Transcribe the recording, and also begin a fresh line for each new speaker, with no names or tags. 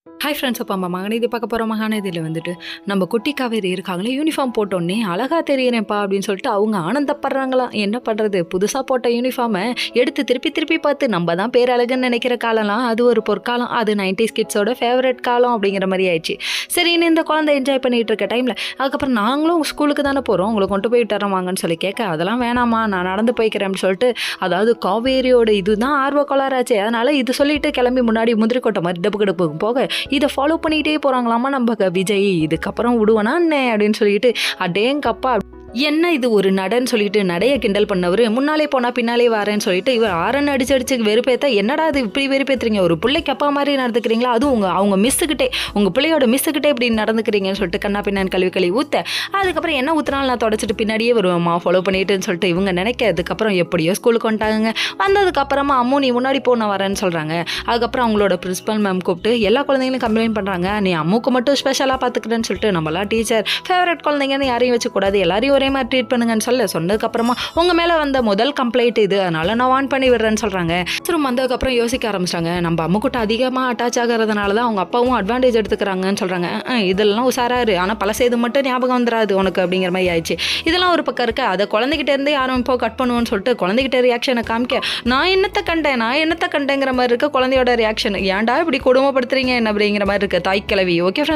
Hi friends, அப்போ நம்ம மகனீதி பார்க்க போகிற மகாநதியில் வந்துட்டு நம்ம குட்டி காவேரி இருக்காங்களே, யூனிஃபார்ம் போட்டோன்னே அழகாக தெரியுறேன்ப்பா அப்படின்னு சொல்லிட்டு அவங்க ஆனந்தப்படுறாங்களாம். என்ன பண்ணுறது, புதுசாக போட்ட யூனிஃபார்மை எடுத்து திருப்பி திருப்பி பார்த்து நம்ம தான் பேரழகுன்னு நினைக்கிற காலம்லாம் அது ஒரு பொற்காலம். அது 90s கிட்ஸோட ஃபேவரட் காலம் அப்படிங்கிற மாதிரி ஆயிடுச்சு. சரின்னு இந்த குழந்தை என்ஜாய் பண்ணிகிட்டு இருக்க டைமில் அதுக்கப்புறம் நாங்களும் ஸ்கூலுக்கு தானே போகிறோம், உங்களை கொண்டு போய் விட்டுறோம் வாங்கன்னு சொல்லி கேட்க, அதெல்லாம் வேணாமா நான் நடந்து போய்க்கிறேன்னு சொல்லிட்டு, அதாவது காவேரியோட இதுதான் ஆர்வ கோளாறாச்சே, அதனால் இது சொல்லிட்டு கிளம்பி முன்னாடி முந்திரி கொட்டை மாதிரி டப்பு கிடப்பு போக இதை ஃபாலோ பண்ணிகிட்டே போகிறாங்களாமா நம்ம விஜய். இதுக்கப்புறம் விடுவேனா என்ன அப்படின்னு சொல்லிட்டு, அடேங்கப்பா என்ன இது ஒரு நடன்னு சொல்லிட்டு நடைய கிண்டல் பண்ணவர், முன்னாலே போனால் பின்னாலே வரேன்னு சொல்லிட்டு இவர் ஆரன் அடிச்சு வெறுப்பேற்ற, என்னடா அது இப்படி வெறுப்பேற்றுறீங்க, ஒரு பிள்ளைக்கு அப்பா மாதிரி நடந்துக்கிறீங்களா, அதுவும் அவங்க மிஸ்ஸுக்கிட்டே, உங்கள் பிள்ளையோட மிஸ்ஸுக்கிட்டே இப்படி நடந்துக்கிறீங்கன்னு சொல்லிட்டு கண்ணா பின்னான்னு கழுவி ஊற்ற, அதுக்கப்புறம் என்ன ஊற்றினாலும் நான் தொடச்சிட்டு பின்னாடியே வருவேம்மா ஃபாலோ பண்ணிட்டுன்னு சொல்லிட்டு இவங்க நினைக்க, அதுக்கப்புறம் எப்படியோ ஸ்கூலுக்கு வந்துட்டாங்க. வந்ததுக்கப்புறமா அம்மு நீ முன்னாடி போன வரேன்னு சொல்கிறாங்க. அதுக்கப்புறம் அவங்களோட பிரின்சிபல் மேம் கூப்பிட்டு எல்லா குழந்தைங்களும் கம்ப்ளைண்ட் பண்ணுறாங்க, நீ அம்முக்கு மட்டும் ஸ்பெஷலாக பார்த்துக்கிறேன்னு சொல்லிட்டு, நம்மளாம் டீச்சர் ஃபேவரட் குழந்தைங்கன்னு யாரையும் வச்சுக்கூடாது, எல்லாரையும் ஒரே மாதிரி ட்ரீட் பண்ணுங்கன்னு சொன்னதுக்கப்புறமா உங்கள் மேலே வந்த முதல் கம்ப்ளைண்ட் இது, அதனால் நான் வான் பண்ணி விடுறேன்னு சொல்கிறாங்க. திரும்ப வந்ததுக்கப்புறம் யோசிக்க ஆரம்பிச்சிட்டாங்க, நம்ம அம்முக்கிட்ட அதிகமாக அட்டாச் ஆகிறதுனால தான் அவங்க அப்பாவும் அட்வான்டேஜ் எடுத்துக்கிறாங்கன்னு சொல்கிறாங்க. இதெல்லாம் உசாராரு, ஆனால் பல செய்து மட்டும் ஞாபகம் வந்துடாது உனக்கு அப்படிங்கிற மாதிரி ஆயிடுச்சு. இதெல்லாம் ஒரு பக்கம் இருக்க, அதை குழந்தைகிட்ட இருந்தே யாரும் இப்போ கட் பண்ணுவோன்னு சொல்லிட்டு குழந்தைகிட்ட ரியாக்ஷனை காமிக்க, நான் என்னத்தை கண்டேங்கிற மாதிரி இருக்க குழந்தையோட ரியாக்ஷன், ஏன்டா இப்படி கொடுமைப்படுத்துறீங்க என்ன அப்படிங்கிற மாதிரி இருக்கு தாய் கிழவி. ஓகே.